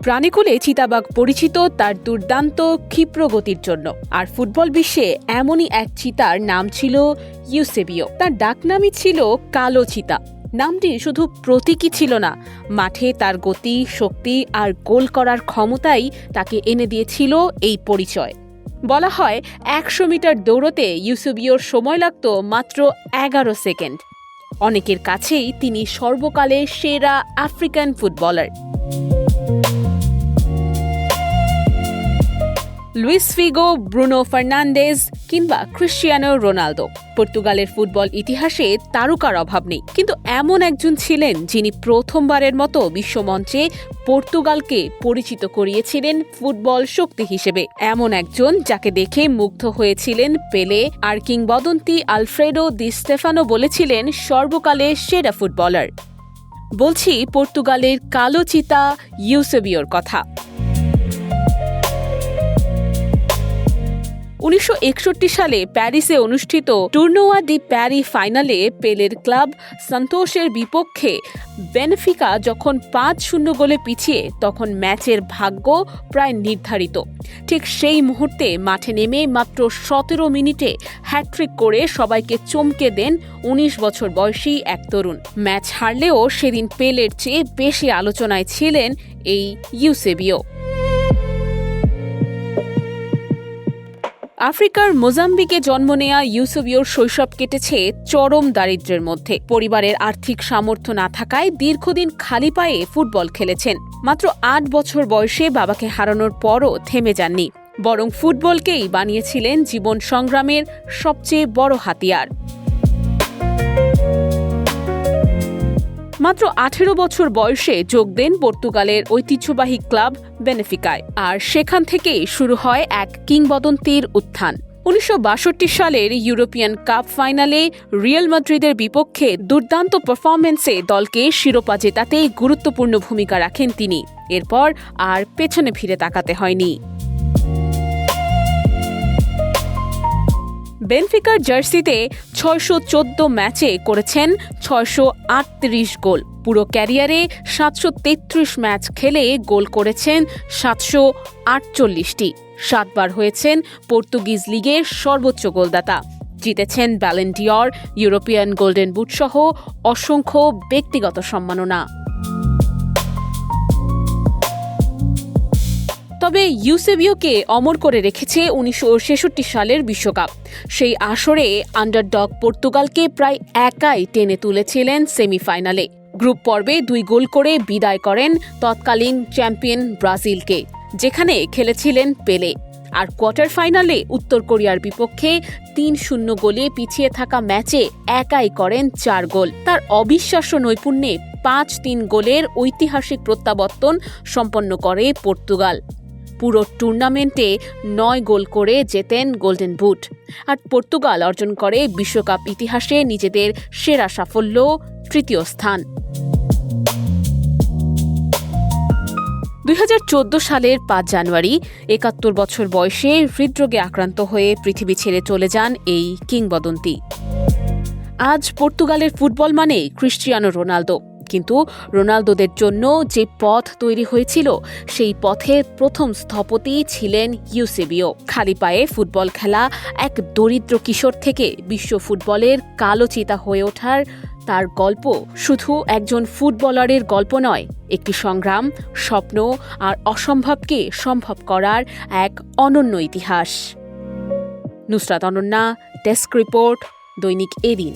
প্রাণীকুলে চিতাবাঘ পরিচিত তার দুর্দান্ত ক্ষিপ্র গতির জন্য, আর ফুটবল বিশ্বে এমনই এক চিতার নাম ছিল ইউসেবিও। তার ডাকনামই ছিল কালো চিতা। নামটি শুধু প্রতীকী ছিল না, মাঠে তার গতি, শক্তি আর গোল করার ক্ষমতাই তাকে এনে দিয়েছিল এই পরিচয়। বলা হয় 100 মিটার দৌড়তে ইউসেবিওর সময় লাগত মাত্র 11 সেকেন্ড। অনেকের কাছেই তিনি সর্বকালের সেরা African footballer. Luis Figo, Bruno Fernandes কিংবা ক্রিশ্চিয়ানো রোনালদো, পর্তুগালের ফুটবল ইতিহাসে তারকার অভাব নেই। কিন্তু এমন একজন ছিলেন যিনি প্রথমবারের মতো বিশ্বমঞ্চে পর্তুগালকে পরিচিত করিয়েছিলেন ফুটবল শক্তি হিসেবে। এমন একজন যাকে দেখে মুগ্ধ হয়েছিলেন পেলে, আর কিংবদন্তি আলফ্রেডো দি স্টেফানো বলেছিলেন সর্বকালের সেরা ফুটবলার। বলছি পর্তুগালের কালো চিতা ইউসেবিওর কথা। 1961 সালে প্যারিসে অনুষ্ঠিত টুর্নুয়া ডি প্যারি ফাইনালে পেলের ক্লাব সান্তোসের বিপক্ষে বেনফিকা যখন 5-0 গোলে পিছিয়ে, তখন ম্যাচের ভাগ্য প্রায় নির্ধারিত। ঠিক সেই মুহূর্তে মাঠে নেমে মাত্র 17 মিনিটে হ্যাট্রিক করে সবাইকে চমকে দেন 19 বছর বয়সী এক তরুণ। ম্যাচ হারলেও সেদিন পেলের চেয়ে বেশি আলোচনায় ছিলেন এই ইউসেবিও। আফ্রিকার মোজাম্বিকে জন্ম নেয়া ইউসেবিওর শৈশব কেটেছে চরম দারিদ্র্যের মধ্যে। পরিবারের আর্থিক সামর্থ্য না থাকায় দীর্ঘদিন খালি পায়ে ফুটবল খেলেছেন। মাত্র 8 বছর বয়সে বাবাকে হারানোর পরও থেমে যাননি, বরং ফুটবলকেই বানিয়েছিলেন জীবন সংগ্রামের সবচেয়ে বড় হাতিয়ার। মাত্র 18 বছর বয়সে যোগ দেন পর্তুগালের ঐতিহ্যবাহী ক্লাব বেনেফিকায়, আর সেখান থেকেই শুরু হয় এক কিংবদন্তির উত্থান। 1962 সালের ইউরোপিয়ান কাপ ফাইনালে রিয়াল মাদ্রিদের বিপক্ষে দুর্দান্ত পারফরম্যান্সে দলকে শিরোপা জেতাতে গুরুত্বপূর্ণ ভূমিকা রাখেন তিনি। এরপর আর পেছনে ফিরে তাকাতে হয়নি। বেনফিকার জার্সিতে 614 ম্যাচে করেছেন 638 গোল। পুরো ক্যারিয়ারে 733 ম্যাচ খেলে গোল করেছেন 748টি। 7 বার হয়েছেন পর্তুগিজ লিগের সর্বোচ্চ গোলদাতা। জিতেছেন ব্যালন ডি'র, ইউরোপিয়ান গোল্ডেন বুট সহ অসংখ্য ব্যক্তিগত সম্মাননা। তবে ইউসেবিওকে অমর করে রেখেছে 1966 সালের বিশ্বকাপ। সেই আসরে আন্ডারডগ পর্তুগালকে প্রায় একাই টেনে তুলেছিলেন সেমিফাইনালে। গ্রুপ পর্বে 2 গোল করে বিদায় করেন তৎকালীন চ্যাম্পিয়ন ব্রাজিলকে, যেখানে খেলেছিলেন পেলে। আর কোয়ার্টার ফাইনালে উত্তর কোরিয়ার বিপক্ষে 3-0 গোলে পিছিয়ে থাকা ম্যাচে একাই করেন 4 গোল। তার অবিশ্বাস্য নৈপুণ্যে 5-3 গোলের ঐতিহাসিক প্রত্যাবর্তন সম্পন্ন করে পর্তুগাল। পুরো টুর্নামেন্টে 9 গোল করে জেতেন গোল্ডেন বুট, আর পর্তুগাল অর্জন করে বিশ্বকাপ ইতিহাসে নিজেদের সেরা সাফল্য, 3য় স্থান। 2014 সালের 5 জানুয়ারি 71 বছর বয়সে হৃদরোগে আক্রান্ত হয়ে পৃথিবী ছেড়ে চলে যান এই কিংবদন্তি। আজ পর্তুগালের ফুটবল মানে ক্রিশ্চিয়ানো রোনালদো, কিন্তু রোনালদোদের জন্য যে পথ তৈরি হয়েছিল সেই পথের প্রথম স্থপতি ছিলেন ইউসেবিও। খালি পায়ে ফুটবল খেলা এক দরিদ্র কিশোর থেকে বিশ্ব ফুটবলের কালো চিতা হয়ে ওঠার তার গল্প শুধু একজন ফুটবলারের গল্প নয়, একটি সংগ্রাম, স্বপ্ন আর অসম্ভবকে সম্ভব করার এক অনন্য ইতিহাস। নুসরাত অনন্যা, ডেস্ক রিপোর্ট, দৈনিক এদিন।